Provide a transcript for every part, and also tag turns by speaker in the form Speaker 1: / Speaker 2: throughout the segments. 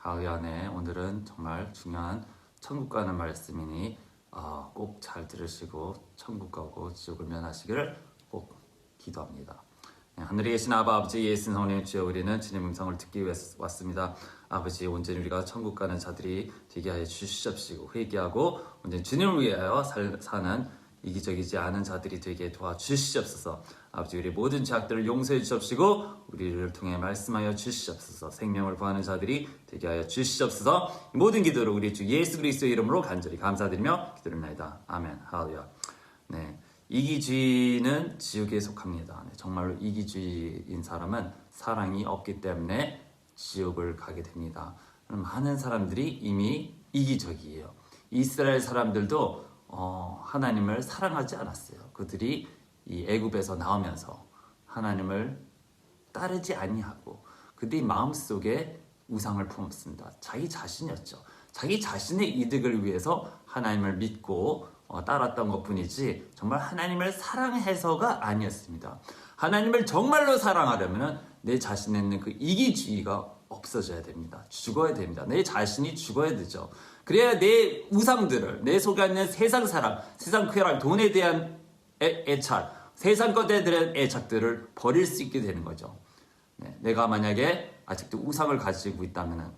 Speaker 1: 하의안에 오늘은 정말 중요한 천국 가는 말씀이니 꼭 잘 들으시고 천국 가고 지옥을 면하시기를 꼭 기도합니다. 하늘에 계신 아버지 예수 성령의 주여, 우리는 주님 음성을 듣기 위해 왔습니다. 아버지, 온전히 우리가 천국 가는 자들이 되게 하여 주시옵시고, 회개하고 온전히 주님을 위하여 사는 이기적이지 않은 자들이 되게 도와주시옵소서. 아버지, 우리 모든 죄악들을 용서해 주시옵시고 우리를 통해 말씀하여 주시옵소서. 생명을 구하는 자들이 되게 하여 주시옵소서. 모든 기도를 우리 주 예수 그리스도의 이름으로 간절히 감사드리며 기도드립니다. 아멘. 할렐루야. 네, 이기주의는 지옥에 속합니다. 네, 정말로 이기주의인 사람은 사랑이 없기 때문에 지옥을 가게 됩니다. 많은 사람들이 이미 이기적이에요. 이스라엘 사람들도 하나님을 사랑하지 않았어요. 그들이 이 애굽에서 나오면서 하나님을 따르지 아니하고 그들이 마음속에 우상을 품었습니다. 자기 자신이었죠. 자기 자신의 이득을 위해서 하나님을 믿고 따랐던 것뿐이지 정말 하나님을 사랑해서가 아니었습니다. 하나님을 정말로 사랑하려면 내 자신에 있는 그 이기주의가 없어져야 됩니다. 죽어야 됩니다. 내 자신이 죽어야 되죠. 그래야 내 우상들을, 내 속에 있는 세상 사랑, 세상 쾌락, 돈에 대한 애착, 세상 것에 대한 애착들을 버릴 수 있게 되는 거죠. 네, 내가 만약에 아직도 우상을 가지고 있다면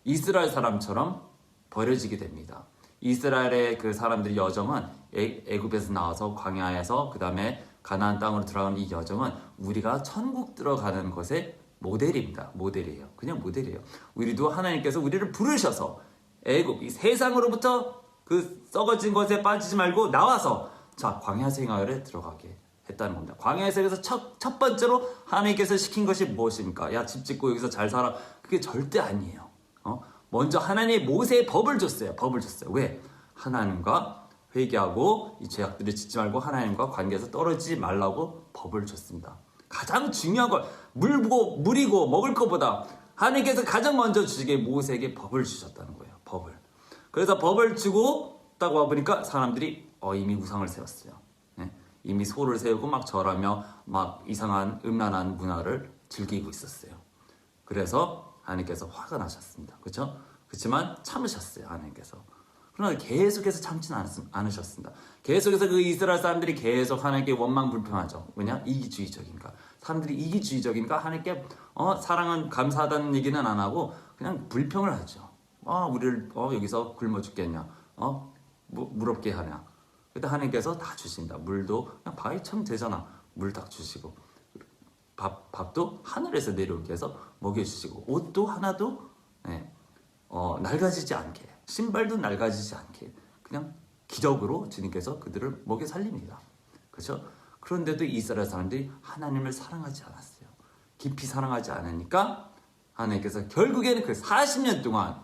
Speaker 1: 이스라엘 사람처럼 버려지게 됩니다. 이스라엘의 그 사람들의 여정은 애굽에서 나와서 광야에서 그 다음에 가나안 땅으로 들어가는 이 여정은 우리가 천국 들어가는 것의 모델입니다. 모델이에요. 그냥 모델이에요. 우리도 하나님께서 우리를 부르셔서 애굽, 이 세상으로부터 그 썩어진 것에 빠지지 말고 나와서 자, 광야 생활에 들어가게 했다는 겁니다. 광야 생활에서 첫 번째로 하나님께서 시킨 것이 무엇입니까? 야, 집 짓고 여기서 잘 살아. 그게 절대 아니에요. 먼저 하나님이 모세의 법을 줬어요. 법을 줬어요. 왜? 하나님과 회개하고 이 죄악들을 짓지 말고 하나님과 관계에서 떨어지지 말라고 법을 줬습니다. 가장 중요한 걸 물이고 먹을 것보다 하나님께서 가장 먼저 주시게 모세에게 법을 주셨다는 거예요. 법을. 그래서 법을 주고 딱 와보니까 사람들이 이미 우상을 세웠어요. 네? 이미 소를 세우고 막 절하며 막 이상한 음란한 문화를 즐기고 있었어요. 그래서 하나님께서 화가 나셨습니다. 그렇죠? 그렇지만 참으셨어요. 하나님께서. 그러나 계속해서 참지는 않으셨습니다. 계속해서 그 이스라엘 사람들이 계속 하나님께 원망 불평하죠. 왜냐? 이기주의적이니까. 사람들이 이기주의적이니까 하나님께 사랑은 감사하다는 얘기는 안 하고 그냥 불평을 하죠. 우리를 여기서 굶어 죽겠냐? 물 없게 하냐? 그때 하나님께서 다 주신다. 물도 그냥 바위 참 되잖아. 물 딱 주시고 밥도 하늘에서 내려오게 해서 먹여주시고 옷도 하나도 낡아지지 않게, 신발도 낡아지지 않게 그냥 기적으로 주님께서 그들을 먹여 살립니다. 그렇죠? 그런데도 이스라엘 사람들이 하나님을 사랑하지 않았어요. 깊이 사랑하지 않으니까 하나님께서 결국에는 그 40년 동안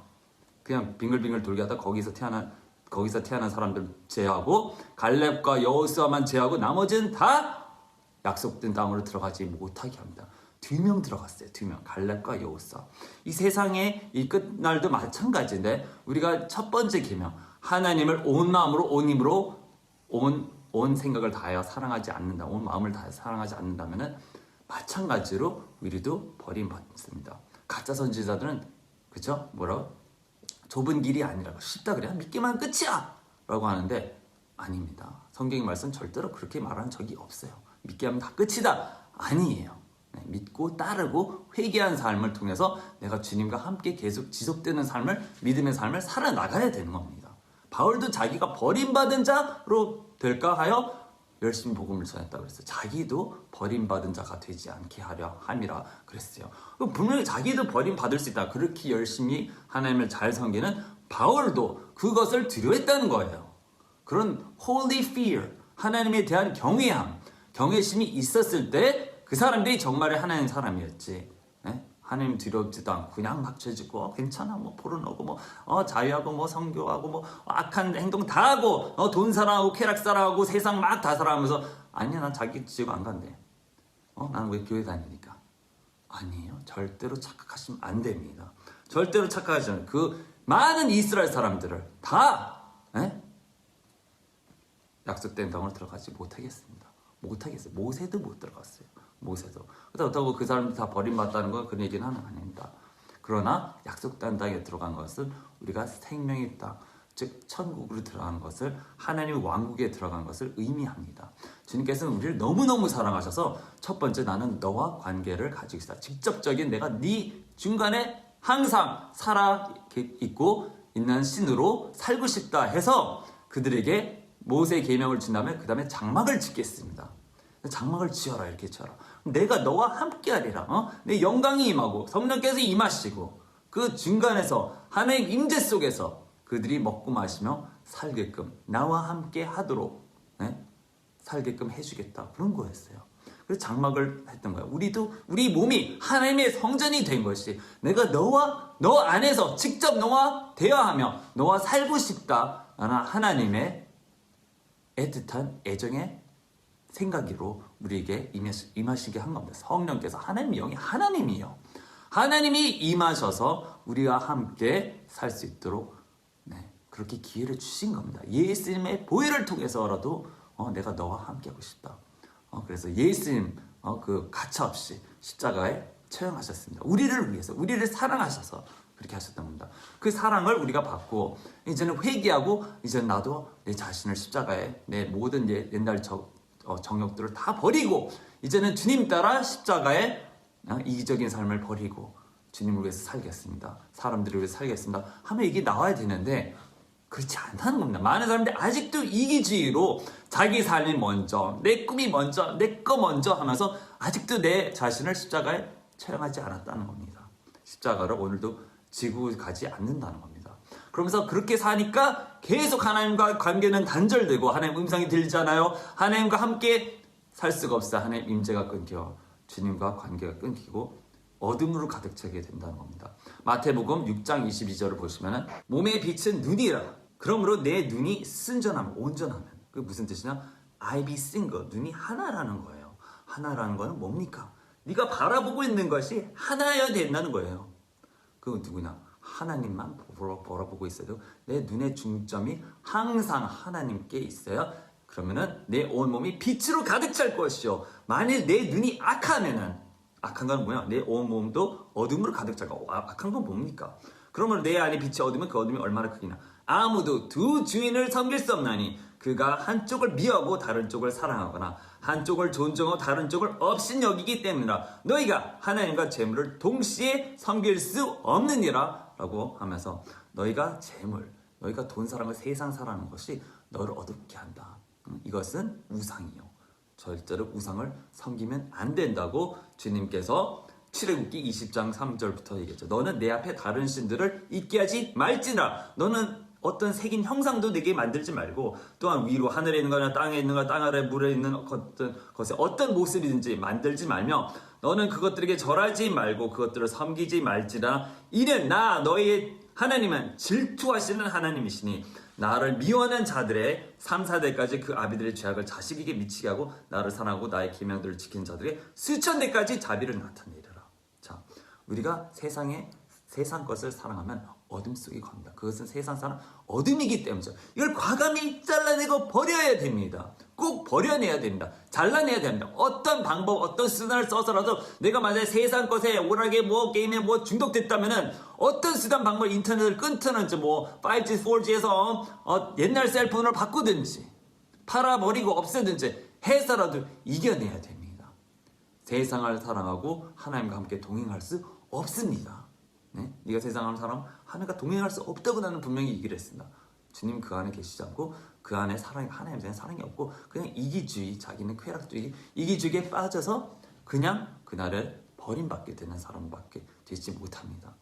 Speaker 1: 그냥 빙글빙글 돌게 하다 거기서 태어난 사람들 제하고 갈렙과 여호수아만 제하고 나머지는 다 약속된 땅으로 들어가지 못하게 합니다. 2명 들어갔어요. 2명. 갈렙과 여호수아. 이 세상의 이 끝날도 마찬가지인데 우리가 첫 번째 계명, 하나님을 온 마음으로 온 힘으로 온 생각을 다하여 사랑하지 않는다. 온 마음을 다하여 사랑하지 않는다면은 마찬가지로 우리도 버림받습니다. 가짜 선지자들은 그죠? 좁은 길이 아니라고 쉽다 그래야 믿기만 끝이야 라고 하는데 아닙니다. 성경의 말씀 절대로 그렇게 말한 적이 없어요. 믿게 하면 다 끝이다. 아니에요. 믿고 따르고 회개한 삶을 통해서 내가 주님과 함께 계속 지속되는 삶을, 믿음의 삶을 살아나가야 되는 겁니다. 바울도 자기가 버림받은 자로 될까 하여 열심히 복음을 전했다고 그랬어요. 자기도 버림받은 자가 되지 않게 하려 함이라 그랬어요. 분명히 자기도 버림받을 수 있다. 그렇게 열심히 하나님을 잘 섬기는 바울도 그것을 두려워했다는 거예요. 그런 holy fear, 하나님에 대한 경외심이 있었을 때 그 사람들이 정말의 하나님 사람이었지. 하나님 두렵지도 않고 그냥 막 죄짓고 괜찮아 포르노고 자유하고 성교하고 악한 행동 다 하고 돈 사랑하고 쾌락 사랑하고 세상 막 다 사랑하면서 아니야 난 자기 지옥 안 간대. 나는 왜 교회 다니니까. 아니에요. 절대로 착각하시면 안 됩니다. 절대로 착각하지 않아요. 그 많은 이스라엘 사람들을 다 약속된 땅으로 들어가지 못하겠습니다. 못하겠어요. 모세도 못 들어갔어요. 모세도. 그렇다고 그 사람들 다 버림받다는 건 그런 얘기는 아닙니다. 그러나 약속된 땅에 들어간 것은 우리가 생명의 땅, 즉 천국으로 들어간 것을, 하나님의 왕국에 들어간 것을 의미합니다. 주님께서는 우리를 너무너무 사랑하셔서 첫 번째, 나는 너와 관계를 가지고 있다. 직접적인, 내가 네 중간에 항상 살아 있고 있는 신으로 살고 싶다 해서 그들에게 모세의 계명을 준 다음에 그 다음에 장막을 짓겠습니다. 장막을 지어라, 이렇게 지어라. 내가 너와 함께 하리라. 내 영광이 임하고 성령께서 임하시고 그 중간에서 하나님의 임재 속에서 그들이 먹고 마시며 살게끔, 나와 함께 하도록 살게끔 해주겠다, 그런 거였어요. 그래서 장막을 했던 거예요. 우리 몸이 하나님의 성전이 된 것이, 내가 너 안에서 직접 너와 대화하며 너와 살고 싶다 라는 하나님의 애틋한 애정의 생각으로 우리에게 임하시게 한 겁니다. 성령께서, 하나님의 영이 하나님이요, 하나님이 임하셔서 우리와 함께 살 수 있도록 그렇게 기회를 주신 겁니다. 예수님의 보혈을 통해서라도 내가 너와 함께 하고 싶다. 그래서 예수님 그 가차없이 십자가에 처형하셨습니다. 우리를 위해서, 우리를 사랑하셔서 그렇게 하셨던 겁니다. 그 사랑을 우리가 받고 이제는 회개하고, 이제 나도 내 자신을 십자가에, 내 모든 옛날 정욕들을 다 버리고 이제는 주님 따라 십자가에 이기적인 삶을 버리고 주님을 위해서 살겠습니다. 사람들을 위해서 살겠습니다 하면 이게 나와야 되는데 그렇지 않다는 겁니다. 많은 사람들이 아직도 이기주의로 자기 삶이 먼저, 내 꿈이 먼저, 내 거 먼저 하면서 아직도 내 자신을 십자가에 처형하지 않았다는 겁니다. 십자가를 오늘도 지고 가지 않는다는 겁니다. 그러면서 그렇게 사니까 계속 하나님과 관계는 단절되고 하나님 음성이 들리잖아요. 하나님과 함께 살 수가 없어. 하나님 임재가 끊겨 주님과 관계가 끊기고 어둠으로 가득 차게 된다는 겁니다. 마태복음 6장 22절을 보시면 몸의 빛은 눈이라. 그러므로 내 눈이 순전하면, 온전하면, 그게 무슨 뜻이냐? I be single, 눈이 하나라는 거예요. 하나라는 거는 뭡니까? 네가 바라보고 있는 것이 하나여야 된다는 거예요. 그건 누구냐? 하나님만 바라보고 있어도 내 눈의 중점이 항상 하나님께 있어야, 그러면은 내 온몸이 빛으로 가득 찰 것이요, 만일 내 눈이 악하면은, 악한 건 뭐야? 내 온몸도 어둠으로 가득 차고. 악한 건 뭡니까? 그러면 내 안에 빛이 어두면 그 어둠이 얼마나 크기나. 아무도 두 주인을 섬길 수 없나니 그가 한쪽을 미워하고 다른 쪽을 사랑하거나 한쪽을 존중하고 다른 쪽을 업신여기기 때문이라. 너희가 하나님과 재물을 동시에 섬길 수 없느니라 라고 하면서, 너희가 재물, 너희가 돈 사랑과 세상 사랑하는 것이 너를 어둡게 한다. 이것은 우상이요, 절대로 우상을 섬기면 안 된다고 주님께서 출애굽기 20장 3절부터 얘기했죠. 너는 내 앞에 다른 신들을 있게 하지 말지라. 너는 어떤 색인 형상도 내게 만들지 말고, 또한 위로 하늘에 있는 거나 땅에 있는 거나 땅 아래 물에 있는 것에 어떤 모습이든지 만들지 말며, 너는 그것들에게 절하지 말고 그것들을 섬기지 말지라. 이는 나 너희의 하나님은 질투하시는 하나님이시니 나를 미워하는 자들의 3, 4대까지 그 아비들의 죄악을 자식에게 미치게 하고 나를 사랑하고 나의 계명들을 지키는 자들의 수천 대까지 자비를 나타내리라. 자, 우리가 세상 것을 사랑하면 어둠 속에 겁니다. 그것은 세상 사람 어둠이기 때문이죠. 이걸 과감히 잘라내고 버려야 됩니다. 꼭 버려내야 됩니다. 잘라내야 됩니다. 어떤 방법, 어떤 수단을 써서라도, 내가 만약에 세상 것에 오락에 게임에 중독됐다면은 어떤 수단, 방법, 인터넷을 끊든지 5G, 4G에서 옛날 셀폰을 바꾸든지 팔아버리고 없애든지 해서라도 이겨내야 됩니다. 세상을 사랑하고 하나님과 함께 동행할 수 없습니다. 네가 세상을 사랑하면 하나님과 동행할 수 없다고 나는 분명히 얘기를 했습니다. 주님 그 안에 계시지 않고 그 안에 하나님에 사랑이 없고 그냥 이기주의, 자기는 쾌락주의, 이기주의에 빠져서 그냥 그날을 버림받게 되는 사람밖에 되지 못합니다.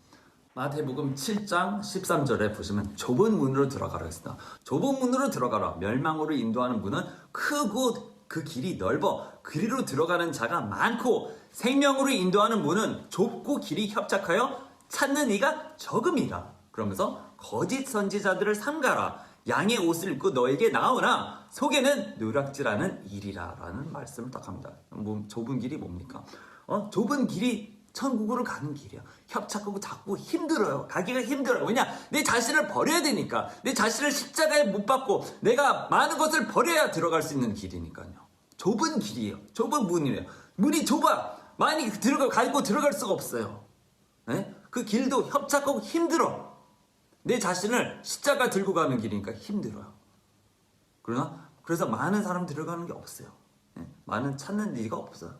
Speaker 1: 마태복음 7장 13절에 보시면 좁은 문으로 들어가라 했습니다. 좁은 문으로 들어가라. 멸망으로 인도하는 문은 크고 그 길이 넓어 그리로 들어가는 자가 많고, 생명으로 인도하는 문은 좁고 길이 협착하여 찾는 이가 적음이라. 그러면서 거짓 선지자들을 삼가라. 양의 옷을 입고 너에게 나오나 속에는 누락질하는 일이라 라는 말씀을 딱 합니다. 좁은 길이 뭡니까? 좁은 길이 천국으로 가는 길이야. 협착하고 작고 힘들어요. 가기가 힘들어요. 왜냐? 내 자신을 버려야 되니까. 내 자신을 십자가에 못 박고 내가 많은 것을 버려야 들어갈 수 있는 길이니까요. 좁은 길이에요. 좁은 문이에요. 문이 좁아. 많이 가지고 들어갈 수가 없어요. 네? 그 길도 협착하고 힘들어. 내 자신을 십자가 들고 가는 길이니까 힘들어요. 그래서 많은 사람 들어가는 게 없어요. 많은 찾는 이유가 없어요.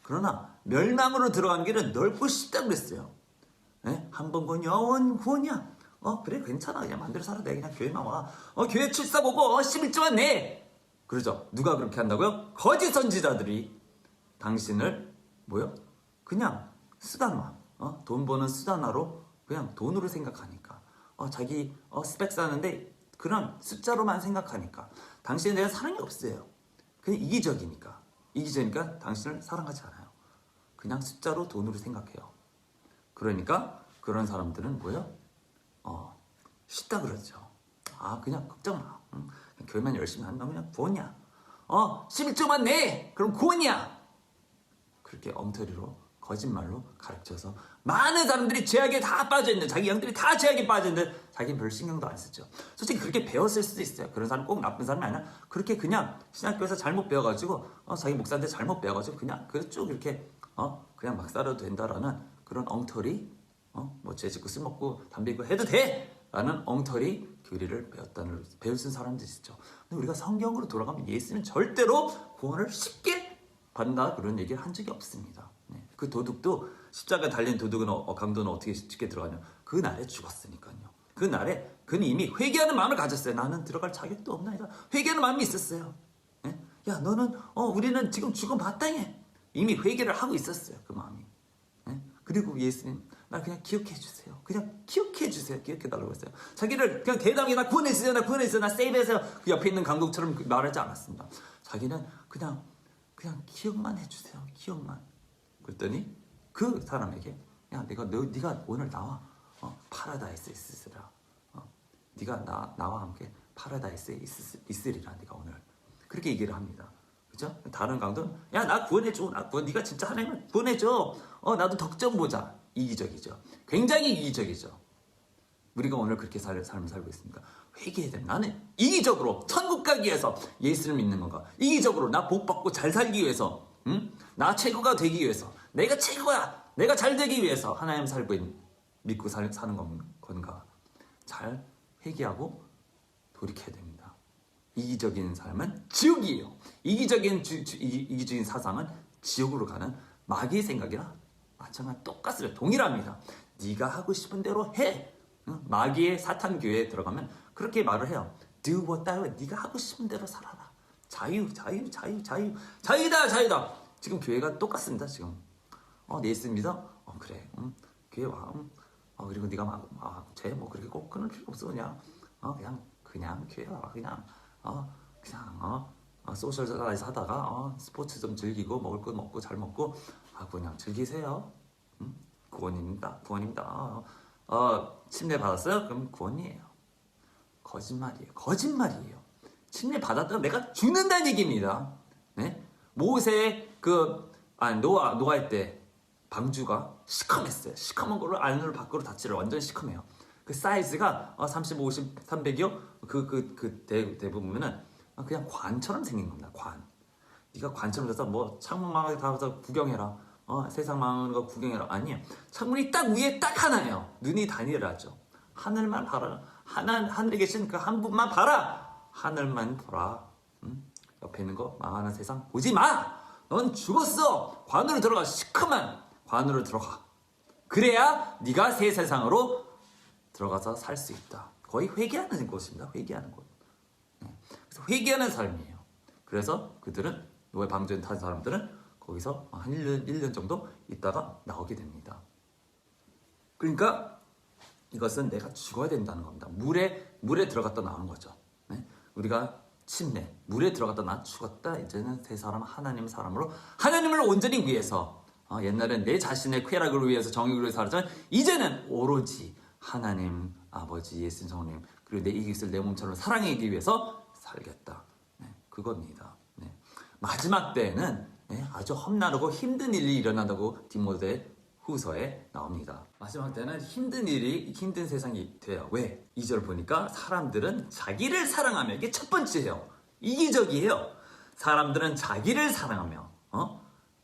Speaker 1: 그러나 멸망으로 들어가는 길은 넓고 쉽다고 그랬어요. 한 번 구원 영원 구원이야. 그래 괜찮아. 그냥 마음대로 살아. 내 그냥 교회만 와. 교회 출사 보고 11조만 내. 그러죠. 누가 그렇게 한다고요? 거짓 선지자들이 당신을 그냥 수단화. 돈 버는 수단화로 그냥 돈으로 생각하니까. 자기 스펙 쌓는데 그런 숫자로만 생각하니까 당신에 대한 사랑이 없어요. 그냥 이기적이니까 당신을 사랑하지 않아요. 그냥 숫자로 돈으로 생각해요. 그러니까 그런 사람들은 쉽다 그러죠. 그냥 걱정 마. 그냥 교회만 열심히 한다면 그냥 구원이야. 11조만 내. 그럼 구원이야. 그렇게 엉터리로 거짓말로 가르쳐서 많은 사람들이 죄악에 다 빠져있는, 자기 영들이 다 죄악에 빠져있는데 자기는 별 신경도 안 쓰죠. 솔직히 그렇게 배웠을 수도 있어요. 그런 사람 꼭 나쁜 사람이 아니라 그렇게 그냥 신학교에서 잘못 배워가지고 자기 목사한테 잘못 배워가지고 그냥 쭉 이렇게 그냥 막 살아도 된다라는 그런 엉터리, 죄 짓고 술 먹고 담배 피고 해도 돼! 라는 엉터리 교리를 배울 수 있는 사람들이 있죠. 근데 우리가 성경으로 돌아가면 예수는 절대로 구원을 쉽게 받는다 그런 얘기를 한 적이 없습니다. 그 도둑도 십자가에 달린 도둑은 강도는 어떻게 쉽게 들어가냐? 그 날에 죽었으니까요. 그 날에 그는 이미 회개하는 마음을 가졌어요. 나는 들어갈 자격도 없나이다. 회개하는 마음이 있었어요. 야 너는 우리는 지금 죽음 마땅해. 이미 회개를 하고 있었어요. 그 마음이. 그리고 예수님 날 그냥 기억해 주세요. 그냥 기억해 주세요. 기억해 달라고 했어요. 자기를 그냥 대담하게 나 구원해 주세요. 나 구원해 주세요. 나 세이브해서요. 그 옆에 있는 강독처럼 말하지 않았습니다. 자기는 그냥 기억만 해주세요. 기억만. 그랬더니 그 사람에게 야 네가 오늘 나와 파라다이스에 있으리라. 네가 나와 함께 파라다이스에 있으리라. 네가 오늘 그렇게 얘기를 합니다. 그죠? 다른 강도는 야 나 구원해줘. 네가 진짜 하나님을 구원해줘. 나도 덕점 보자. 이기적이죠. 굉장히 이기적이죠. 우리가 오늘 그렇게 삶을 살고 있습니다. 회개해야 돼. 나는 이기적으로 천국 가기 위해서 예수를 믿는 건가? 이기적으로 나 복 받고 잘 살기 위해서, 나 최고가 되기 위해서, 내가 최고야. 내가 잘 되기 위해서 하나님 믿고 사는 건가? 잘 회개하고 돌이켜야 됩니다. 이기적인 삶은 지옥이에요. 이기적인 사상은 지옥으로 가는 마귀의 생각이라 마찬가지 똑같으려 동일합니다. 네가 하고 싶은 대로 해. 마귀의 사탄 교회에 들어가면 그렇게 말을 해요. Do what thou will. 네가 하고 싶은 대로 살아라. 자유다. 지금 교회가 똑같습니다. 지금 네 예수 믿어? 그래. 교회 와. 그리고 네가 막 죄 뭐 그렇게 꼭 끊을 필요 없어. 그냥 교회 와. 그냥 소셜 라이프 하다가 스포츠 좀 즐기고 먹을 거 먹고 잘 먹고 그냥 즐기세요. 구원입니다. 침례 받았어요? 그럼 구원이에요. 거짓말이에요. 침례 받았다면 내가 죽는다는 얘기입니다. 모세 노아할 때 방주가 시커맸어요. 시커먼 거를 안으로 밖으로 닫지를 완전 시커매요. 그 사이즈가 30, 50, 300이요? 대부분은 그냥 관처럼 생긴 겁니다. 관. 네가 관처럼 돼서 뭐 창문망하게 가서 구경해라. 세상 망하는 거 구경해라. 아니에요. 창문이 딱 위에 딱 하나예요. 눈이 단일하죠. 하늘만 봐라. 하늘에 계신 그 한 분만 봐라. 하늘만 보라. 옆에 있는 거 망하는 세상 보지 마. 넌 죽었어. 관으로 들어가. 시커먼 관으로 들어가. 그래야 네가 새 세상으로 들어가서 살 수 있다. 거의 회개하는 곳입니다. 회개하는 곳. 그래서 회개하는 삶이에요. 그래서 그들은 노예 방주에 탄 사람들은 거기서 한 1년 정도 있다가 나오게 됩니다. 그러니까 이것은 내가 죽어야 된다는 겁니다. 물에 들어갔다 나오는 거죠. 우리가 침례, 물에 들어갔다 나 죽었다. 이제는 새 사람 하나님 사람으로 하나님을 온전히 위해서 옛날엔 내 자신의 쾌락을 위해서 정의를 위해서 살았지만 이제는 오로지 하나님, 아버지, 예수, 성령 그리고 내 이웃을 내 몸처럼 사랑하기 위해서 살겠다. 그겁니다. 마지막 때에는 아주 험난하고 힘든 일이 일어난다고 디모데 후서에 나옵니다. 마지막 때는 힘든 세상이 돼요. 왜? 2절 보니까 사람들은 자기를 사랑하며, 이게 첫 번째예요. 이기적이에요. 사람들은 자기를 사랑하며,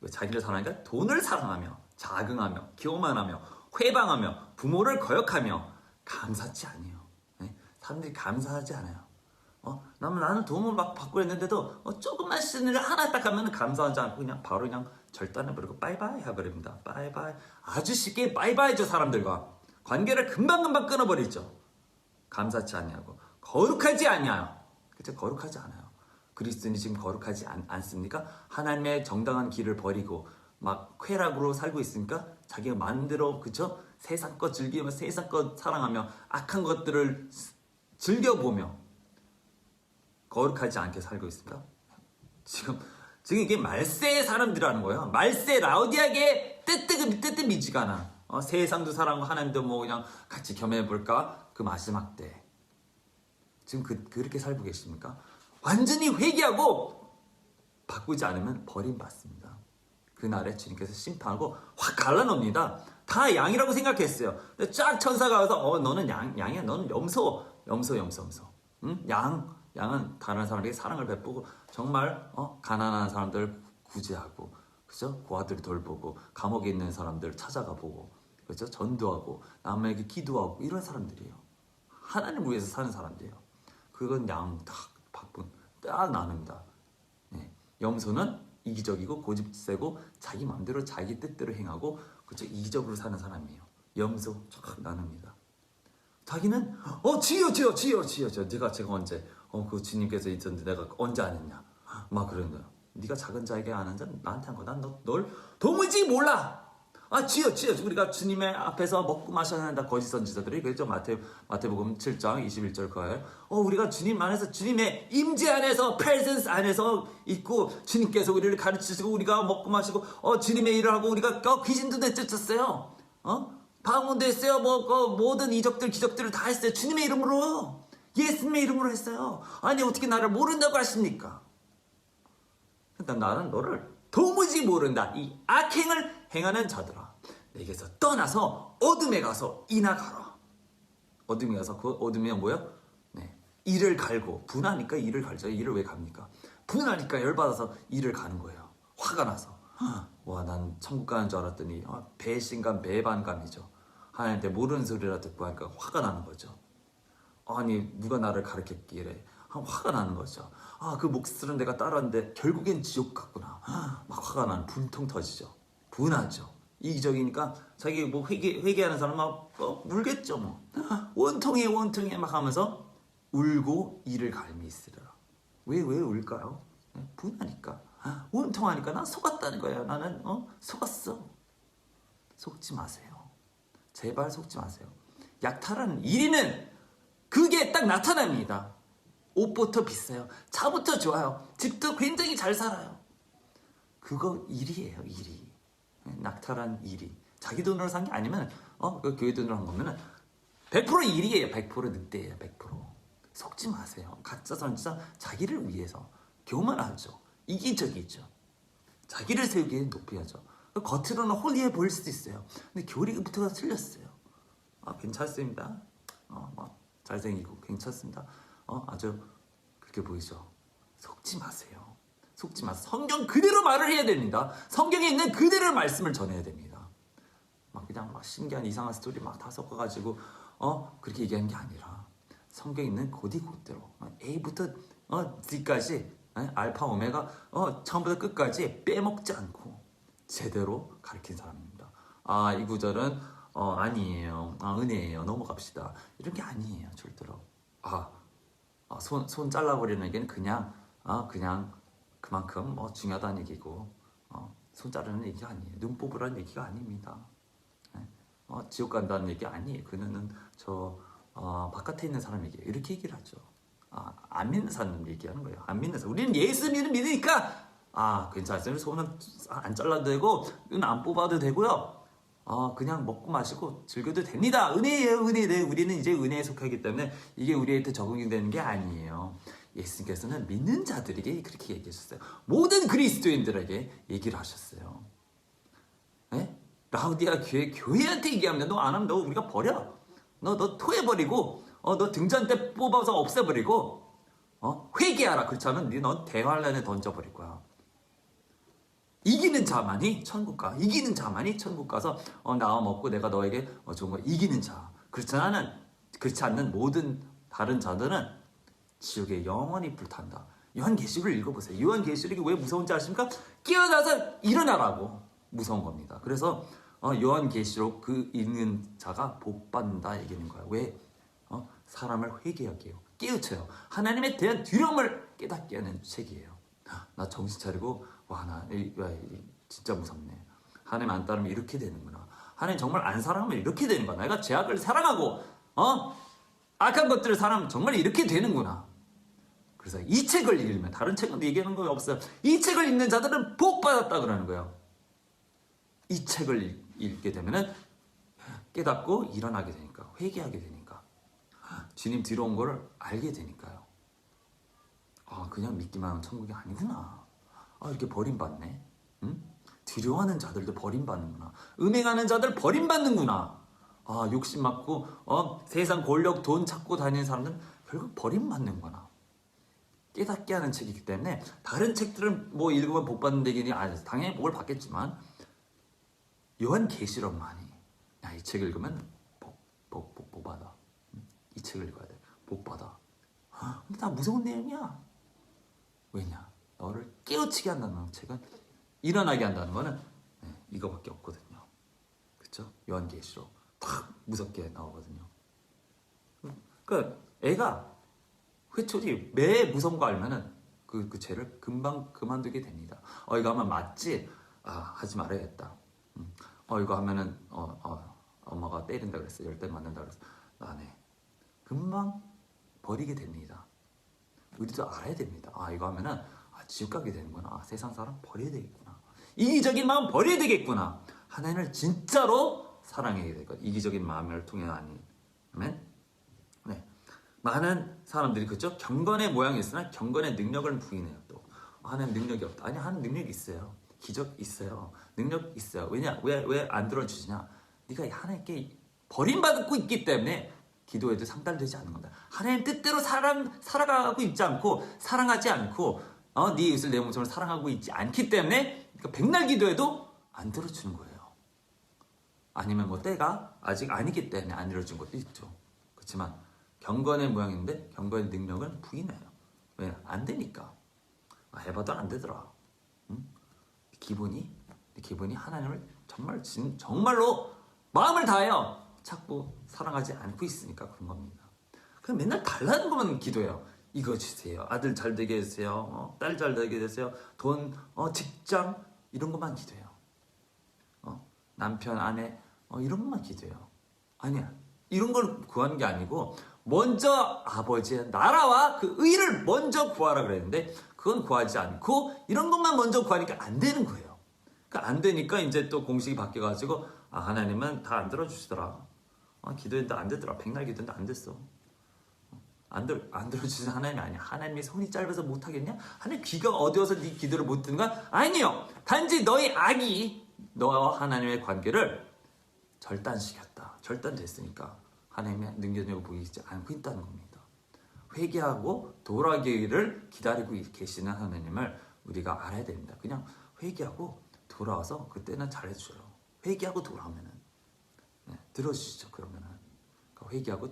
Speaker 1: 자기를 사랑하니까 돈을 사랑하며, 자긍하며, 교만하며, 회방하며 부모를 거역하며 감사치 아니에요. 네? 사람들이 감사하지 않아요. 나는 도움을 막 받고 있는데도 조금만 쓰는 일 하나 딱 하면 감사하지 않고 그냥 바로 그냥 절단해버리고 빠이빠이 해버립니다. 빠이빠이. 아주 쉽게 빠이빠이죠. 사람들과 관계를 금방금방 끊어버리죠. 감사치 아니하고 거룩하지 아니하요. 그죠? 거룩하지 않아요. 그리스도인이 지금 거룩하지 않습니까? 하나님의 정당한 길을 버리고 막 쾌락으로 살고 있으니까 자기가 마음대로 그죠? 세상 것 즐기며 세상 것 사랑하며 악한 것들을 즐겨보며 거룩하지 않게 살고 있습니까? 지금 이게 말세의 사람들이라는 거예요. 말세 라우디아게 뜨뜻미지가 않아. 세상도 사랑하고 하나님도 뭐 그냥 같이 겸해볼까? 그 마지막 때 지금 그렇게 살고 계십니까? 완전히 회개하고 바꾸지 않으면 버림받습니다. 그날에 주님께서 심판하고 확 갈라놓습니다. 다 양이라고 생각했어요. 근데 쫙 천사가 와서 너는 양이야. 너는 염소. 응? 양은 다른 사람에게 사랑을 베푸고 정말 가난한 사람들 구제하고 그죠? 고아들 돌보고 감옥에 있는 사람들 찾아가 보고 그죠? 전도하고 남에게 기도하고 이런 사람들이에요. 하나님을 위해서 사는 사람들이에요. 그건 양 딱 나눕니다. 네. 염소는 이기적이고 고집세고 자기 마음대로 자기 뜻대로 행하고 그죠? 이기적으로 사는 사람이에요. 염소 쫙 나눕니다. 자기는 지요 제가 언제 그 주님께서 있었는데 내가 언제 안 했냐 막 그러는 거예요. 네가 작은 자에게 안 한 자 나한테 한 거 난 널 도무지 몰라. 지요 우리가 주님의 앞에서 먹고 마셔야 한다 거짓 선지자들이 그랬죠. 마태복음 7장 21절 거예요. 우리가 주님 안에서 주님의 임재 안에서 프레젠스 안에서 있고 주님께서 우리를 가르치시고 우리가 먹고 마시고 주님의 일을 하고 우리가 귀신도 내쫓았어요. 방언도 했어요. 모든 이적들 기적들을 다 했어요. 주님의 이름으로 예수님의 이름으로 했어요. 아니 어떻게 나를 모른다고 하십니까? 그러니까 나는 너를 도무지 모른다. 이 악행을 행하는 자들아 내게서 떠나서 어둠에 가서 이나 가라. 어둠에 가서 그 어둠이 뭐야? 네. 이를 갈고 분하니까 이를 갈죠. 이를 왜 갑니까? 분하니까 열받아서 이를 가는 거예요. 화가 나서 와 난 천국 가는 줄 알았더니 배신감 배반감이죠. 하나님한테 모르는 소리라 듣고 하니까 화가 나는 거죠. 아니 누가 나를 가르쳤기에 화가 나는 거죠. 그 목숨은 내가 따랐는데 결국엔 지옥 같구나. 막 화가 나는 분통 터지죠. 분하죠. 이기적이니까 자기 뭐 회개하는 사람 막 울겠죠 뭐. 원통해 막 하면서 울고 이를 갈미 있으리라. 왜 울까요? 분하니까. 원통하니까 난 속았다는 거예요. 나는 속았어. 속지 마세요. 제발 속지 마세요. 약탈하는 1위는 그게 딱 나타납니다. 옷부터 비싸요. 차부터 좋아요. 집도 굉장히 잘 살아요. 그거 1위예요. 1위. 낙탈한 1위. 자기 돈으로 산 게 아니면 그 교회 돈으로 한 거면은 100% 1위예요. 100% 늑대예요. 100%. 속지 마세요. 가짜 선지자 자기를 위해서 교만하죠. 이기적이죠. 자기를 세우기에 높여야죠. 겉으로는 홀리해 보일 수도 있어요. 근데 교리부터가 틀렸어요. 괜찮습니다. 잘생기고 괜찮습니다. 아주 그렇게 보이죠. 속지 마세요. 속지 마세요. 성경 그대로 말을 해야 됩니다. 성경에 있는 그대로 말씀을 전해야 됩니다. 그냥 신기한 이상한 스토리 다 섞어가지고 그렇게 얘기하는 게 아니라 성경에 있는 곧대로 A부터 D까지 알파 오메가 처음부터 끝까지 빼먹지 않고 제대로 가르친 사람입니다. 이 구절은 아니에요. 은혜예요. 넘어갑시다. 이런 게 아니에요. 절대로. 손 잘라버리는 얘기는 그냥 그만큼 중요하다는 얘기고 손 자르는 얘기가 아니에요. 눈 뽑으라는 얘기가 아닙니다. 지옥 간다는 얘기 아니에요. 그는 바깥에 있는 사람 얘기예요. 이렇게 얘기를 하죠. 안 믿는 사람 얘기하는 거예요. 안 믿는 사람. 우리는 예수 믿으니까 괜찮아요. 손은 안 잘라도 되고 눈 안 뽑아도 되고요. 그냥 먹고 마시고 즐겨도 됩니다. 은혜예요. 은혜. 우리는 이제 은혜에 속하기 때문에 이게 우리한테 적용이 되는 게 아니에요. 예수님께서는 믿는 자들에게 그렇게 얘기하셨어요. 모든 그리스도인들에게 얘기를 하셨어요. 라우디아 교회한테 얘기하면 너 안 하면 너 우리가 버려. 너 토해버리고 너 등잔대 뽑아서 없애버리고 회개하라. 그렇지 않으면 넌 대환란에 던져버릴 거야. 이기는 자만이 천국 가. 이기는 자만이 천국 가서 나와 먹고 내가 너에게 좋은 거 이기는 자. 그렇지 않는 모든 다른 자들은 지옥에 영원히 불탄다. 요한계시록을 읽어보세요. 요한계시록이 왜 무서운지 아십니까? 깨어나서 일어나라고 무서운 겁니다. 그래서 요한계시록 그 읽는 자가 복받는다 얘기하는 거예요. 왜? 사람을 회개하게 해요. 깨우쳐요. 하나님에 대한 두려움을 깨닫게 하는 책이에요. 나 정신 차리고 진짜 무섭네. 하나님 안 따르면 이렇게 되는구나. 하나님 정말 안 사랑하면 이렇게 되는 거야. 내가 죄악을 사랑하고 악한 것들을 사랑하면 정말 이렇게 되는구나. 그래서 이 책을 읽으면 다른 책은 얘기하는 거 없어요. 이 책을 읽는 자들은 복 받았다 그러는 거예요. 이 책을 읽게 되면은 깨닫고 일어나게 되니까, 회개하게 되니까, 주님 뒤로 온 거를 알게 되니까요. 그냥 믿기만 하면 천국이 아니구나. 이렇게 버림받네. 응? 두려워하는 자들도 버림받는구나. 음행하는 자들 버림받는구나. 욕심 많고 세상 권력 돈 찾고 다니는 사람들은 결국 버림받는구나. 깨닫게 하는 책이기 때문에 다른 책들은 뭐 읽으면 복 받는 얘기니 당연히 복을 받겠지만 요한계시록만이 이 책을 읽으면 복 받아. 이 책을 읽어야 돼. 복 받아. 근데 다 무서운 내용이야. 왜냐? 너를 깨우치게 한다는 책은 일어나게 한다는 거는 이거밖에 없거든요. 그렇죠? 요한계시록 딱 무섭게 나오거든요. 그러니까 애가 회초리 매 무서운 거 알면은 그 죄를 금방 그만두게 됩니다. 이거 하면 맞지? 하지 말아야겠다. 이거 하면은 엄마가 때린다 그랬어. 10대 맞는다 그랬어. 안 해. 금방 버리게 됩니다. 우리도 알아야 됩니다. 이거 하면은 지옥 가게 되는구나. 세상 사람 버려야 되겠구나. 이기적인 마음 버려야 되겠구나. 하나님을 진짜로 사랑해야 되거든. 이기적인 마음을 통해 아니면 네. 많은 사람들이 그렇죠? 경건의 모양이 있으나 경건의 능력을 부인해요. 또 하나님 능력이 없다. 아니 하나님 능력이 있어요. 기적 있어요. 능력 있어요. 왜냐? 왜 안 들어주시냐? 네가 하나님께 버림받고 있기 때문에 기도에도 상달되지 않는 겁니다. 하나님 뜻대로 살아가고 있지 않고 사랑하지 않고 네 이웃을 내 몸처럼 사랑하고 있지 않기 때문에 그러니까 백날 기도해도 안 들어주는 거예요. 아니면 뭐 때가 아직 아니기 때문에 안 들어준 것도 있죠. 그렇지만 경건의 모양인데 경건의 능력은 부인해요. 왜? 안 되니까. 해봐도 안 되더라. 응? 기본이 하나님을 정말로 마음을 다하여 찾고 사랑하지 않고 있으니까 그런 겁니다. 그냥 맨날 달라는 것만 기도해요. 이거 주세요. 아들 잘 되게 해주세요. 딸 잘 되게 해주세요. 돈, 직장 이런 것만 기도해요. 남편, 아내 이런 것만 기도해요. 아니야. 이런 걸 구하는 게 아니고 먼저 아버지의 나라와 그 의를 먼저 구하라 그랬는데 그건 구하지 않고 이런 것만 먼저 구하니까 안 되는 거예요. 그러니까 안 되니까 이제 또 공식이 바뀌어가지고 하나님은 다 안 들어주시더라. 기도했는데 안 되더라. 백날 기도했는데 안 됐어. 안 들어주시는 하나님이 아니야. 하나님이 손이 짧아서 못하겠냐? 하나님 귀가 어두워서 네 기도를 못 듣는 건 아니요. 단지 너의 악이 너와 하나님의 관계를 절단시켰다. 절단됐으니까 하나님의 능력을 보이지 않고 있다는 겁니다. 회개하고 돌아오기를 기다리고 계시는 하나님을 우리가 알아야 됩니다. 그냥 회개하고 돌아와서 그때는 잘해줘요. 회개하고 돌아오면은 들어주시죠. 그러면은 회개하고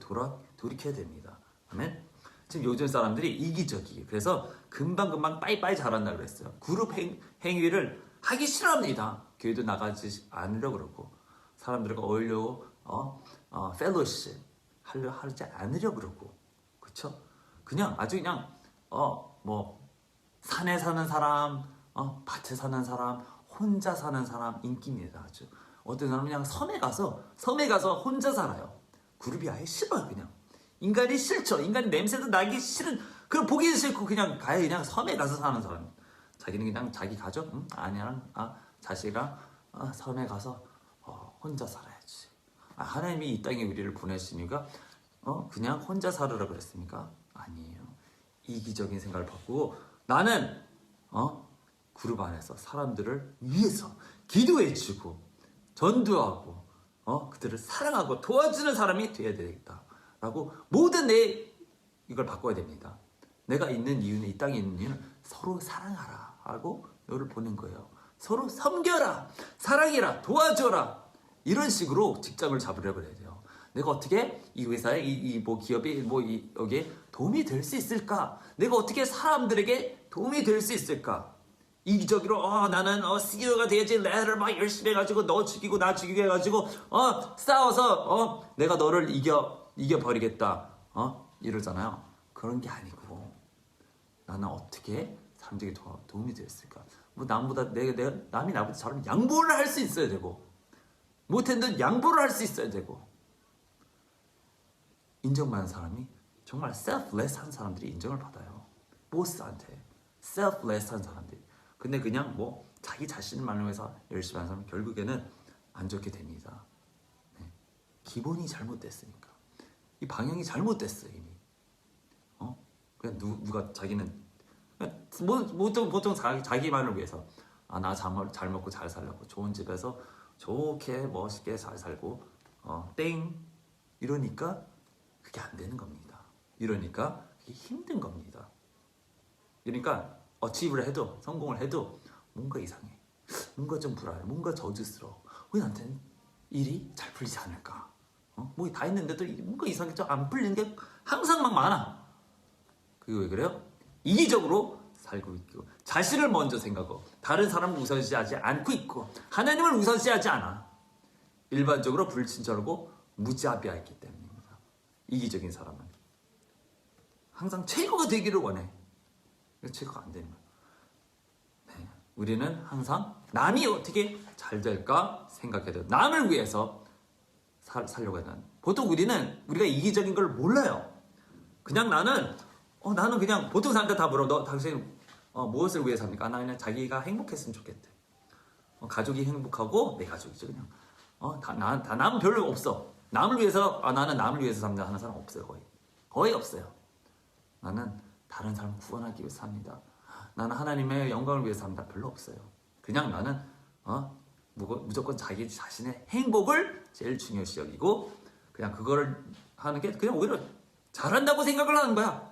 Speaker 1: 돌이켜야 됩니다. 아멘. 지금 요즘 사람들이 이기적이에요. 그래서 금방 빠이빠이 잘한다 그랬어요. 그룹 행위를 하기 싫어합니다. 교회도 나가지 않으려고 그러고 사람들과 어울려고 펠로십 하지 않으려고 그러고 그쵸? 그냥 아주 그냥 뭐 산에 사는 사람 밭에 사는 사람 혼자 사는 사람 인기입니다. 아주 어떤 사람은 그냥 섬에 가서 혼자 살아요. 그룹이 아예 싫어요. 그냥 인간이 싫죠. 인간이 냄새도 나기 싫은 그럼 보기 싫고 그냥 섬에 가서 사는 사람. 자기는 그냥 자기 가족 아내랑 자식이랑 섬에 가서 혼자 살아야지. 하나님이 이 땅에 우리를 보내시니까 그냥 혼자 살으라 그랬습니까? 아니에요. 이기적인 생각을 바꾸고 나는 그룹 안에서 사람들을 위해서 기도해주고 전도하고 그들을 사랑하고 도와주는 사람이 되어야 되겠다라고 모든 이걸 바꿔야 됩니다. 내가 있는 이유는 이 땅에 있는 이유는 서로 사랑하라 하고 너를 보낸 거예요. 서로 섬겨라, 사랑해라, 도와줘라. 이런 식으로 직장을 잡으려고 해야 돼요. 내가 어떻게 이 회사에 뭐 기업이 여기에 도움이 될 수 있을까? 내가 어떻게 사람들에게 도움이 될 수 있을까? 이기적으로 나는 CEO가 돼야지. 내를 막 열심히 해가지고 너 죽이고 나 죽이고 해가지고 싸워서 내가 너를 이겨버리겠다. 이러잖아요. 그런 게 아니고 나는 어떻게 사람들에게 도움이 되었을까? 뭐 남이 나보다 잘하면 양보를 할 수 있어야 되고, 못했는데 양보를 할 수 있어야 되고, 인정받는 사람이 정말 selfless한 사람들이 인정을 받아요. 보스한테 selfless한 사람들이. 근데 그냥 뭐 자기 자신만을 위해서 열심히 하는 사람은 결국에는 안 좋게 됩니다. 네. 기본이 잘못됐으니까. 이 방향이 잘못됐어 이미. 그냥 누가 자기는 보통 자기만을 위해서 나 잘 먹고 잘 살려고 좋은 집에서 좋게 멋있게 잘 살고 땡 이러니까 그게 안 되는 겁니다. 이러니까 그게 힘든 겁니다. 그러니까 어치브를 해도 성공을 해도 뭔가 이상해. 뭔가 좀 불안해. 뭔가 저주스러워. 왜 나한테는 일이 잘 풀리지 않을까? 뭐 다 했는데도 뭔가 이상하게 좀 안 풀리는 게 항상 막 많아. 그게 왜 그래요? 이기적으로 살고 있고 자신을 먼저 생각하고 다른 사람을 우선시하지 않고 있고 하나님을 우선시하지 않아. 일반적으로 불친절하고 무자비하기 때문입니다. 이기적인 사람은 항상 최고가 되기를 원해. 최고가 안 되는 거야. 네. 우리는 항상 남이 어떻게 잘 될까 생각해야 돼요. 남을 위해서 살려고 해야 돼. 보통 우리가 이기적인 걸 몰라요. 그냥 나는 그냥 보통 사람들 다 물어. 너 당신 무엇을 위해 삽니까? 나 그냥 자기가 행복했으면 좋겠대. 가족이 행복하고 내 가족이죠 그냥. 다 남은 별로 없어. 남을 위해서 나는 남을 위해서 삽니다 하는 사람 없어요. 거의 없어요. 나는 다른 사람 구원하기 위해서 삽니다. 나는 하나님의 영광을 위해서 삽니다. 별로 없어요. 그냥 나는 무조건 자기 자신의 행복을 제일 중요시 여기고 그냥 그거를 하는 게 그냥 오히려 잘한다고 생각을 하는 거야.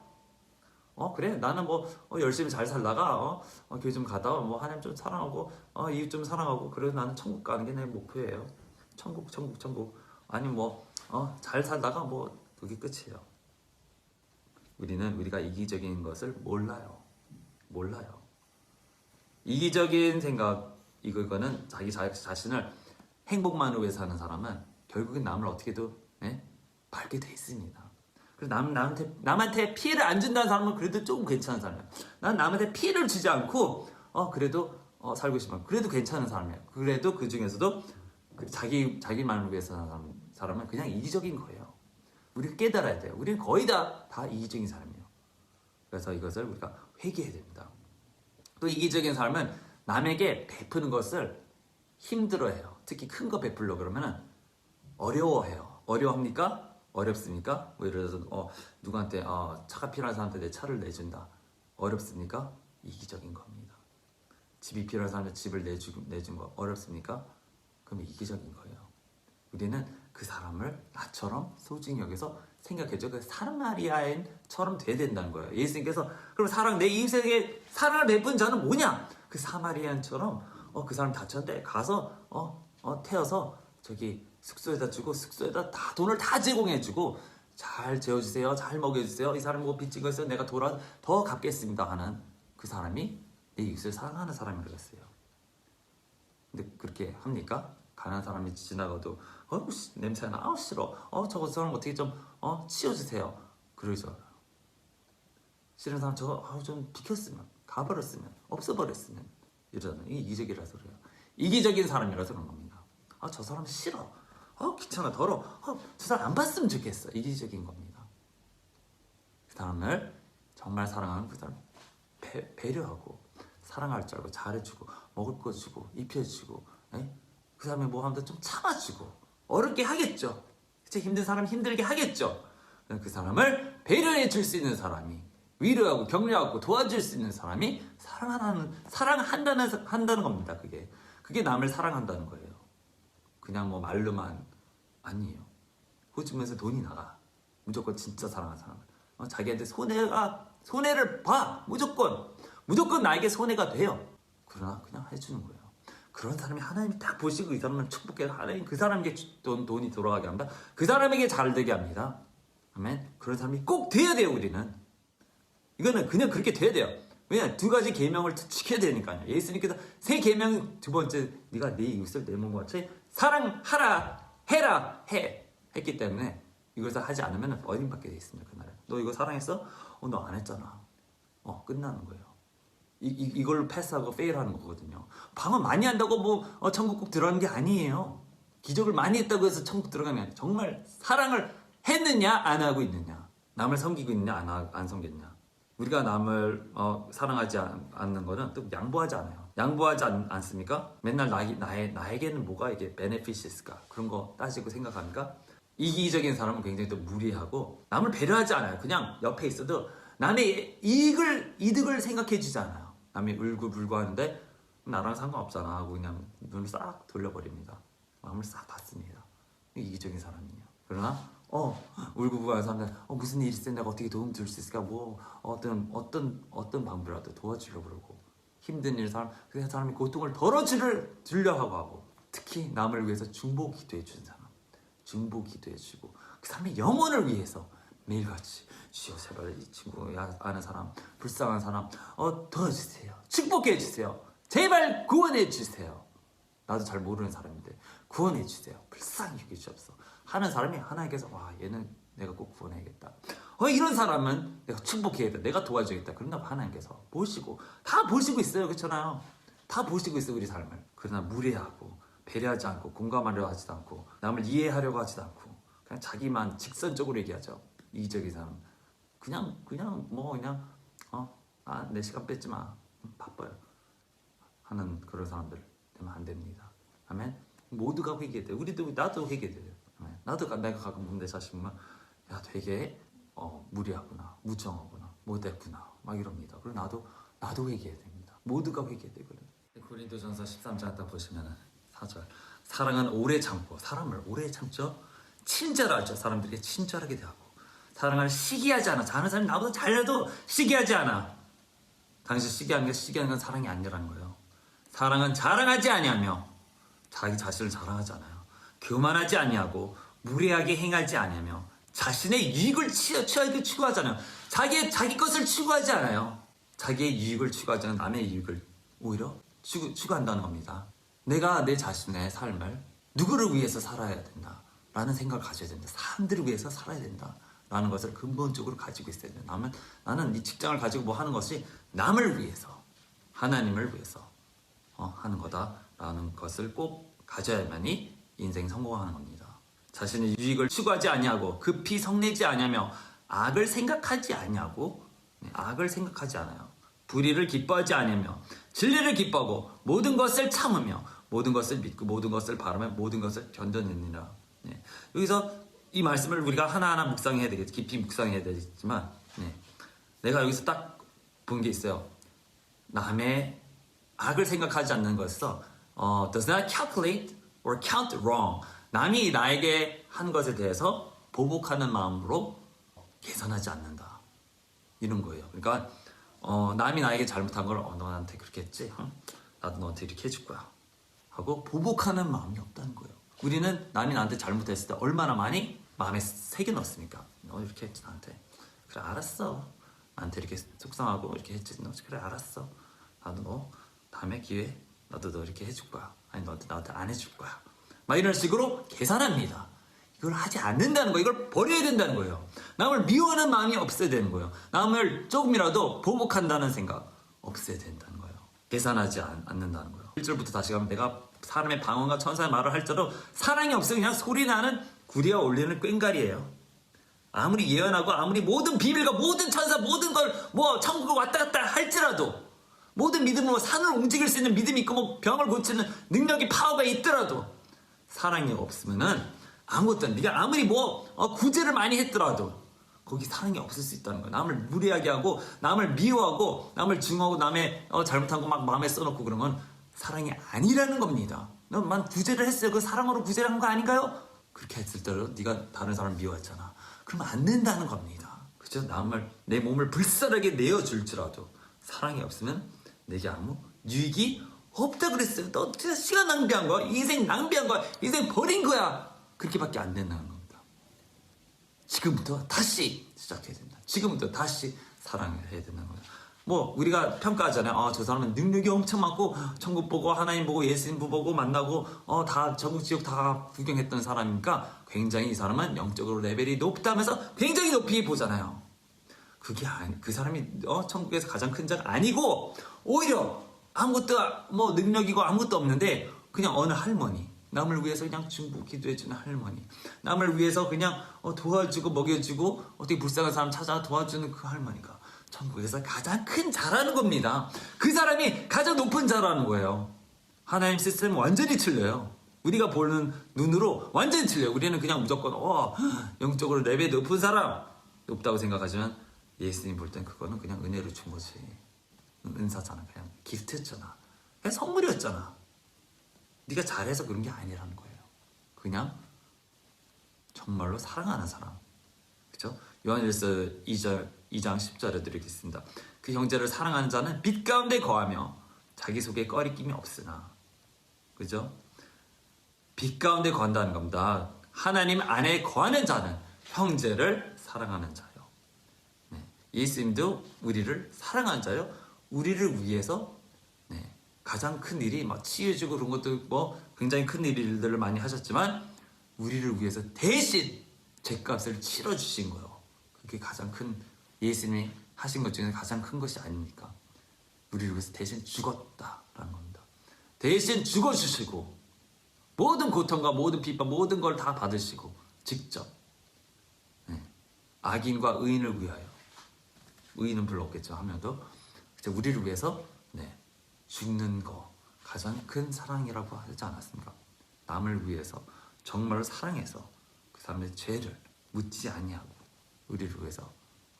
Speaker 1: 그래 나는 뭐 열심히 잘 살다가 교회 좀 가다가 뭐 하나님 좀 사랑하고 이웃 좀 사랑하고 그래서 나는 천국 가는 게 내 목표예요. 천국. 아니 뭐 잘 살다가 뭐 그게 끝이에요. 우리가 이기적인 것을 몰라요. 이기적인 생각 이거는 자기 자신을 행복만을 위해서 하는 사람은 결국엔 남을 어떻게도 밟게 돼 있습니다. 그래서 남한테 피해를 안 준다는 사람은 그래도 조금 괜찮은 사람이에요. 난 남한테 피해를 주지 않고 그래도 살고 싶으면 그래도 괜찮은 사람이에요. 그래도 그 중에서도 자기만을 위해서 하는 사람은 그냥 이기적인 거예요. 우리가 깨달아야 돼요. 우리는 거의 다 이기적인 사람이에요. 그래서 이것을 우리가 회개해야 됩니다. 또 이기적인 사람은 남에게 베푸는 것을 힘들어해요. 특히 큰 거 베풀려고 그러면 어려워해요. 어려워합니까? 어렵습니까? 뭐 예를 들어서 누구한테 차가 필요한 사람한테 내 차를 내준다. 어렵습니까? 이기적인 겁니다. 집이 필요한 사람한테 집을 내준 거 어렵습니까? 그럼 이기적인 거예요. 우리는 그 사람을 나처럼 소중히 여기서 생각해줘. 그 사마리아인처럼 돼야 된다는 거예요. 예수님께서 그럼 내 이웃에게 사랑을 베푼 자는 뭐냐? 그 사마리아인처럼 그 사람 다쳤는데 가서 태워서 저기 숙소에다 주고 숙소에다 다 돈을 다 제공해주고 잘 재워주세요. 잘 먹여주세요. 이 사람 뭐 빚진 거 있어요. 내가 더 갚겠습니다 하는 그 사람이 내 이웃을 사랑하는 사람이라고 했어요. 근데 그렇게 합니까? 가난한 사람이 지나가도 냄새나 싫어. 저 사람 어떻게 좀 치워주세요. 그러죠. 싫은 사람 저거 좀 비켰으면 가버렸으면 없어버렸으면 이러잖아요. 이게 이기적이라서 그래요. 이기적인 사람이라서 그런 겁니다. 저 사람 싫어. 귀찮아 더러워. 저 사람 안 봤으면 좋겠어. 이기적인 겁니다. 그 사람을 정말 사랑하는 그 사람 배려하고 사랑할 줄 알고 잘해주고 먹을 거 주고 입혀주고 그 사람이 뭐 하면 좀 참아주고 어렵게 하겠죠. 그치? 힘든 사람 힘들게 하겠죠. 그 사람을 배려해 줄 수 있는 사람이 위로하고 격려하고 도와줄 수 있는 사람이 사랑한다는 겁니다. 그게 남을 사랑한다는 거예요. 그냥 뭐 말로만 아니에요. 그거 주면서 돈이 나가. 무조건 진짜 사랑하는 사람은 자기한테 손해를 봐. 무조건 나에게 손해가 돼요. 그러나 그냥 해주는 거예요. 그런 사람이 하나님이 딱 보시고 이 사람을 축복해서 하나님 그 사람에게 돈이 돌아가게 합니다. 그 사람에게 잘 되게 합니다. 아멘. 그런 사람이 꼭 돼야 돼요. 우리는 이거는 그냥 그렇게 돼야 돼요. 왜냐, 두 가지 계명을 지켜야 되니까요. 예수님께서 세 계명 두 번째, 네가 네 이웃을 내 몸과 같이 사랑하라 해라 했기 때문에 이것을 하지 않으면 버림받게 돼 있습니다. 그날에 너 이거 사랑했어? 너 안 했잖아. 끝나는 거예요. 이걸로 패스하고 페일하는 거거든요. 방언 많이 한다고 뭐 천국 꼭 들어가는 게 아니에요. 기적을 많이 했다고 해서 천국 들어가는 게 아니에요. 정말 사랑을 했느냐 안 하고 있느냐, 남을 섬기고 있느냐 안 섬겼냐. 우리가 남을 사랑하지 않는 거는 또 양보하지 않아요. 양보하지 않습니까? 맨날 나에게는 뭐가 이게 베네핏이 있을까, 그런 거 따지고 생각합니까? 이기적인 사람은 굉장히 또 무리하고 남을 배려하지 않아요. 그냥 옆에 있어도 남의 이득을 생각해 주지 않아요. 남이 울고불고 하는데 나랑 상관없잖아 하고 그냥 눈을 싹 돌려버립니다. 마음을 싹 닫습니다. 이기적인 사람이에요. 그러나 울고불고 하는 사람들 무슨 일이 있어, 내가 어떻게 도움 줄 수 있을까, 뭐 어떤 방법이라도 도와주려고 그러고, 힘든 일 그 사람이 고통을 덜어주려 하고 특히 남을 위해서 중보 기도해 주는 사람, 중보 기도해 주고 그 사람의 영혼을 위해서 매일같이 주여 제발 이 친구 아는 사람, 불쌍한 사람 도와주세요, 축복해 주세요, 제발 구원해 주세요, 나도 잘 모르는 사람인데 구원해 주세요, 불쌍히 여겨 주옵소서 하는 사람이 하나님께서 얘는 내가 꼭 구원해야겠다, 이런 사람은 내가 축복해야겠다, 내가 도와줘야겠다, 그런다고 하나님께서 보시고 다 보시고 있어요. 그렇잖아요. 다 보시고 있어요, 우리 삶을. 그러나 무례하고 배려하지 않고 공감하려고 하지도 않고 남을 이해하려고 하지도 않고 그냥 자기만 직선적으로 얘기하죠. 이기적인 사람 내 시간 뺏지 마, 바빠요 하는 그런 사람들 되면 안 됩니다. 아멘. 모두가 회개돼요. 나도 회개돼요. 아멘. 내가 가끔 내 자식 보면 야 되게 무리하구나, 무정하구나, 못됐구나 막 이럽니다. 그리고 나도 회개해야 됩니다. 모두가 회개해야 되거든요. 고린도전서 13장 딱 보시면은 4절, 사랑은 오래 참고, 사람을 오래 참죠. 친절하죠. 사람들에게 친절하게 대하고, 사랑을 시기하지 않아. 다른 사람이 나보다 잘해도 시기하지 않아. 당신 시기하는 건 사랑이 아니라는 거예요. 사랑은 자랑하지 아니하며, 자기 자신을 자랑하지 않아요. 교만하지 아니하고 무례하게 행하지 아니하며 자신의 유익을 추구하잖아요. 자기 것을 추구하지 않아요. 자기의 유익을 추구하지 않은 남의 유익을 오히려 추구한다는 겁니다. 내가 내 자신의 삶을 누구를 위해서 살아야 된다 라는 생각을 가져야 된다. 사람들을 위해서 살아야 된다 라는 것을 근본적으로 가지고 있어야 된다. 나는 이 직장을 가지고 뭐 하는 것이 남을 위해서, 하나님을 위해서 하는 거다라는 것을 꼭 가져야만이 인생 성공하는 겁니다. 자신의 유익을 추구하지 아니하고 급히 성내지 아니하며 악을 생각하지 아니하고, 악을 생각하지 않아요. 불의를 기뻐하지 아니하며 진리를 기뻐하고 모든 것을 참으며 모든 것을 믿고 모든 것을 바라며 모든 것을 견뎌내니라. 여기서 이 말씀을 우리가 하나하나 묵상해야 되겠죠. 깊이 묵상해야 되겠지만 내가 여기서 딱 본 게 있어요. 남의 악을 생각하지 않는 것에서 does not calculate or count wrong. 남이 나에게 한 것에 대해서 보복하는 마음으로 계산하지 않는다. 이런 거예요. 그러니까 남이 나에게 잘못한 걸 너 나한테 그렇게 했지? 나도 너한테 이렇게 해줄 거야 하고 보복하는 마음이 없다는 거예요. 우리는 남이 나한테 잘못했을 때 얼마나 많이 마음에 새겨 넣습니까? 너 이렇게 했지 나한테. 그래 알았어. 나한테 이렇게 속상하고 이렇게 했지. 너 그래 알았어. 나도 너 다음에 기회에 나도 너 이렇게 해줄 거야. 아니 너한테 나한테 안 해줄 거야. 막 이런 식으로 계산합니다. 이걸 하지 않는다는 거예요. 이걸 버려야 된다는 거예요. 남을 미워하는 마음이 없어야 되는 거예요. 남을 조금이라도 보복한다는 생각 없어야 된다는 거예요. 계산하지 않는다는 거예요. 1절부터 다시 가면 내가 사람의 방언과 천사의 말을 할지라도 사랑이 없으면 그냥 소리나는 구리와 올리는 꽹과리예요. 아무리 예언하고 아무리 모든 비밀과 모든 천사 모든 걸 천국을 왔다 갔다 할지라도 모든 믿음으로 산을 움직일 수 있는 믿음이 있고 병을 고치는 능력이 파워가 있더라도 사랑이 없으면은 아무것도 네가 아무리 구제를 많이 했더라도 거기 사랑이 없을 수 있다는 거예요. 남을 무례하게 하고 남을 미워하고 남을 증오하고 남의 잘못한 거 막 마음에 써놓고 그런 건 사랑이 아니라는 겁니다. 난 구제를 했어요. 그 사랑으로 구제를 한 거 아닌가요? 그렇게 했을 때로 네가 다른 사람을 미워했잖아. 그러면 안 된다는 겁니다. 그죠? 내 몸을 불쌍하게 내어줄지라도 사랑이 없으면 내게 아무 유익이 없다 그랬어요. 너 진짜 시간 낭비한 거야. 인생 낭비한 거야. 인생 버린 거야. 그렇게밖에 안 된다는 겁니다. 지금부터 다시 시작해야 된다. 지금부터 다시 사랑해야 된다는 거예요. 뭐 우리가 평가하잖아요. 저 사람은 능력이 엄청 많고 천국 보고 하나님 보고 예수님 보고 만나고 다 전국 지역 다 구경했던 사람이니까 굉장히 이 사람은 영적으로 레벨이 높다면서 굉장히 높이 보잖아요. 그게 아니, 그 사람이 천국에서 가장 큰 자가 아니고 오히려 아무것도 뭐 능력이고 아무것도 없는데 그냥 어느 할머니, 남을 위해서 그냥 중보 기도해주는 할머니, 남을 위해서 그냥 도와주고 먹여주고 어떻게 불쌍한 사람 찾아 도와주는 그 할머니가 천국에서 가장 큰 자라는 겁니다. 그 사람이 가장 높은 자라는 거예요. 하나님 시스템은 완전히 틀려요. 우리가 보는 눈으로 완전히 틀려요. 우리는 그냥 무조건 영적으로 레벨이 높은 사람 높다고 생각하지만 예수님 볼 땐 그거는 그냥 은혜로 준 거지. 은사잖아. 그냥 기프트였잖아. 그냥 선물이었잖아. 네가 잘해서 그런 게 아니라는 거예요. 그냥 정말로 사랑하는 사람. 그렇죠? 요한일서 2장 10절에 드리겠습니다. 그 형제를 사랑하는 자는 빛 가운데 거하며 자기 속에 꺼리낌이 없으나. 그죠? 빛 가운데 거한다는 겁니다. 하나님 안에 거하는 자는 형제를 사랑하는 자요. 네. 예수님도 우리를 사랑하는 자요. 우리를 위해서 가장 큰 일이 막 치유해주고 그런 것도 뭐 굉장히 큰 일들을 많이 하셨지만 우리를 위해서 대신 죄값을 치러주신 거예요. 그게 가장 큰 예수님이 하신 것 중에 가장 큰 것이 아닙니까? 우리를 위해서 대신 죽었다라는 겁니다. 대신 죽어주시고 모든 고통과 모든 비판 모든 걸 다 받으시고 직접 악인과 의인을 위하여 의인은 별로 없겠죠 하면도 우리를 위해서 죽는 거 가장 큰 사랑이라고 하지 않았습니까? 남을 위해서 정말로 사랑해서 그 사람의 죄를 묻지 아니하고 우리를 위해서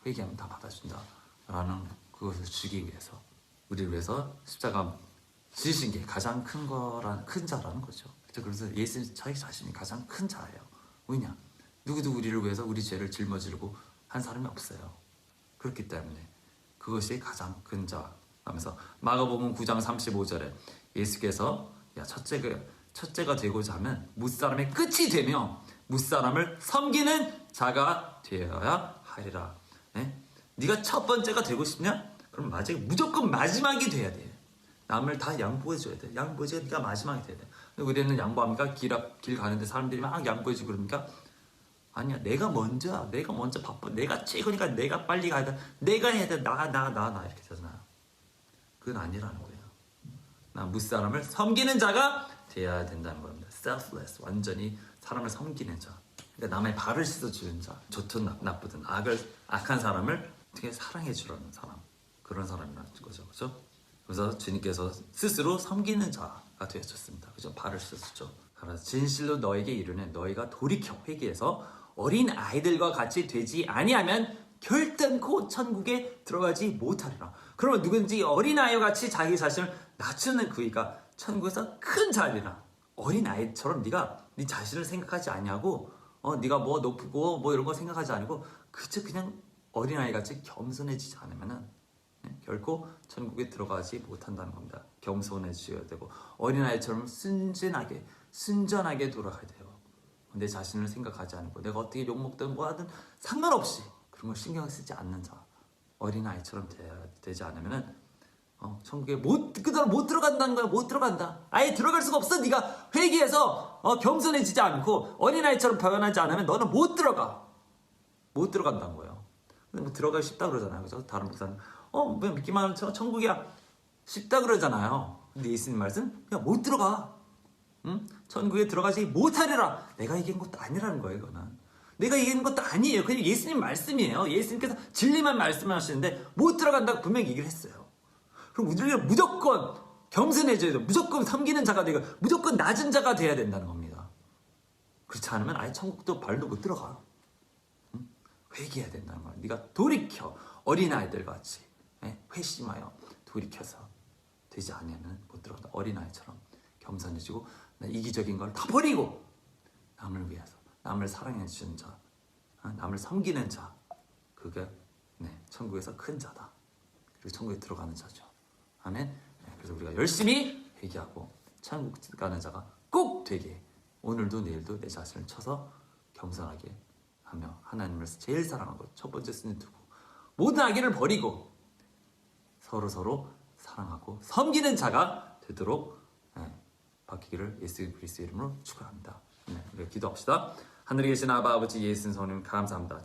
Speaker 1: 회개하면 다 받아준다라는 그것을 주기 위해서 우리를 위해서 십자가 지으신 게 가장 큰 자라는 거죠. 그래서 예수님 자기 자신이 가장 큰 자예요. 왜냐? 누구도 우리를 위해서 우리 죄를 짊어지려고 한 사람이 없어요. 그렇기 때문에 그것이 가장 큰 자. 하면서 마가복음 9장 35절에 예수께서 첫째가 되고자 하면 무사람의 끝이 되며 무사람을 섬기는 자가 되어야 하리라. 네가 첫 번째가 되고 싶냐? 그럼 무조건 마지막이 돼야 돼. 남을 다 양보해줘야 돼. 양보해줘야 네가 마지막이 돼야 돼. 우리는 양보합니까? 길 가는데 사람들이 막 양보해주고 그러니까 아니야. 내가 먼저 바빠. 내가 최고니까 내가 빨리 가야 돼. 내가 해야 돼. 나 이렇게 되잖아요. 그건 아니라는 거예요. 나 무사람을 섬기는 자가 되어야 된다는 겁니다. selfless, 완전히 사람을 섬기는 자. 그러니까 남의 발을 씻어주는 자. 좋든 나쁘든 악한 사람을 어떻게 사랑해 주라는 사람. 그런 사람이라는 거죠. 그렇죠? 그래서 주님께서 스스로 섬기는 자가 되어졌습니다. 그죠? 발을 씻어주죠. 그래서 진실로 너에게 이르네 너희가 돌이켜 회개해서 어린 아이들과 같이 되지 아니하면 결단코 천국에 들어가지 못하리라. 그러면 누군지 어린아이와 같이 자기 자신을 낮추는 그이가 천국에서 큰 자리라. 어린아이처럼 네가 네 자신을 생각하지 아니하고 네가 뭐 높고 뭐 이런 거 생각하지 않고 그냥 어린아이같이 겸손해지지 않으면 결코 천국에 들어가지 못한다는 겁니다. 겸손해져야 되고 어린아이처럼 순전하게 돌아가야 돼요. 내 자신을 생각하지 않고 내가 어떻게 욕먹든 뭐하든 상관없이 그런 걸 신경 쓰지 않는 자. 어린아이처럼 되지 않으면은 천국에 그대로 못 들어간다는 거야. 못 들어간다. 아예 들어갈 수가 없어. 네가 회개해서 겸손해지지 않고 어린아이처럼 변하지 않으면 너는 못 들어간다는 거예요. 근데 뭐 들어가기 쉽다 그러잖아요. 그죠? 다른 목사는 뭐 믿기만 하면 천국이야 쉽다 그러잖아요. 근데 예수님 말씀 그냥 못 들어가. 천국에 들어가지 못하리라. 내가 얘기한 것도 아니라는 거예요. 이거는 내가 얘기하는 것도 아니에요. 그냥 예수님 말씀이에요. 예수님께서 진리만 말씀하시는데 못 들어간다고 분명히 얘기를 했어요. 그럼 우리가 무조건 겸손해져야 돼요. 무조건 섬기는 자가 되고 무조건 낮은 자가 돼야 된다는 겁니다. 그렇지 않으면 아예 천국도 발도 못 들어가. 회개해야 된다는 거예요. 네가 돌이켜 어린아이들 같이 회심하여 돌이켜서 되지 않으면 못 들어간다. 어린아이처럼 겸손해지고 이기적인 걸 다 버리고 남을 위해서 남을 사랑해 주는 자, 남을 섬기는 자, 그게 천국에서 큰 자다. 그리고 천국에 들어가는 자죠. 아멘. 그래서 우리가 열심히 회개하고 천국 가는 자가 꼭 되게 오늘도 내일도 내 자신을 쳐서 겸손하게 하며 하나님을 제일 사랑하고 첫 번째 순위 두고 모든 악의를 버리고 서로 사랑하고 섬기는 자가 되도록 바뀌기를 예수 그리스도의 이름으로 축원합니다. 우리가 기도합시다. 하늘에 계신 아바 아버지 예수 성령 감사합니다.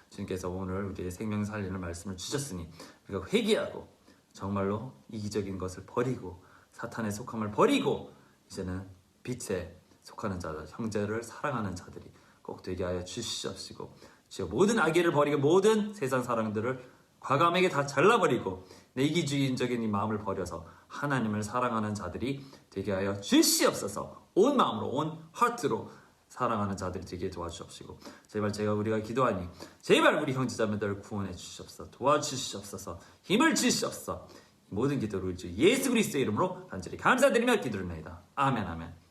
Speaker 1: 주님께서 오늘 우리의 생명 살리는 말씀을 주셨으니 우리가 회개하고 정말로 이기적인 것을 버리고 사탄의 속함을 버리고 이제는 빛에 속하는 자들, 형제를 사랑하는 자들이 꼭 되게 하여 주시옵시고 주여 모든 악의를 버리고 모든 세상 사랑들을 과감하게 다 잘라버리고 내 이기주의적인 이 마음을 버려서 하나님을 사랑하는 자들이 되게 하여 주시옵소서. 온 마음으로 온 하트로 사랑하는 자들이 되게 도와주옵시고 제발 우리가 기도하니 제발 우리 형제자매들을 구원해 주시옵소서. 도와주시옵소서. 힘을 주시옵소서. 모든 기도를 주 예수 그리스도의 이름으로 간절히 감사드리며 기도합니다. 아멘 아멘.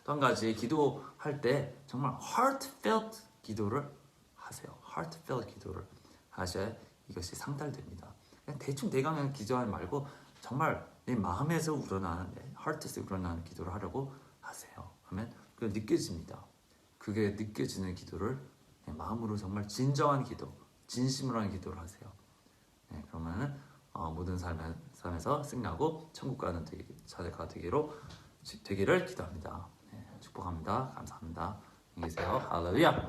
Speaker 1: 또 한 가지 기도할 때 정말 heartfelt 기도를 하세요. heartfelt 기도를 하셔야 이것이 상달됩니다. 그냥 대충 대강 기도하지 말고 정말 내 마음에서 우러나는 내 heart에서 우러나는 기도를 하려고 하세요. 하면 그게 느껴집니다. 그게 느껴지는 기도를 내 마음으로 정말 진정한 기도, 진심으로 하는 기도를 하세요. 그러면은 모든 삶에서 승리하고 천국 가는 자가 되기를 기도합니다. 축복합니다. 감사합니다. 안녕히 계세요. 할렐루야.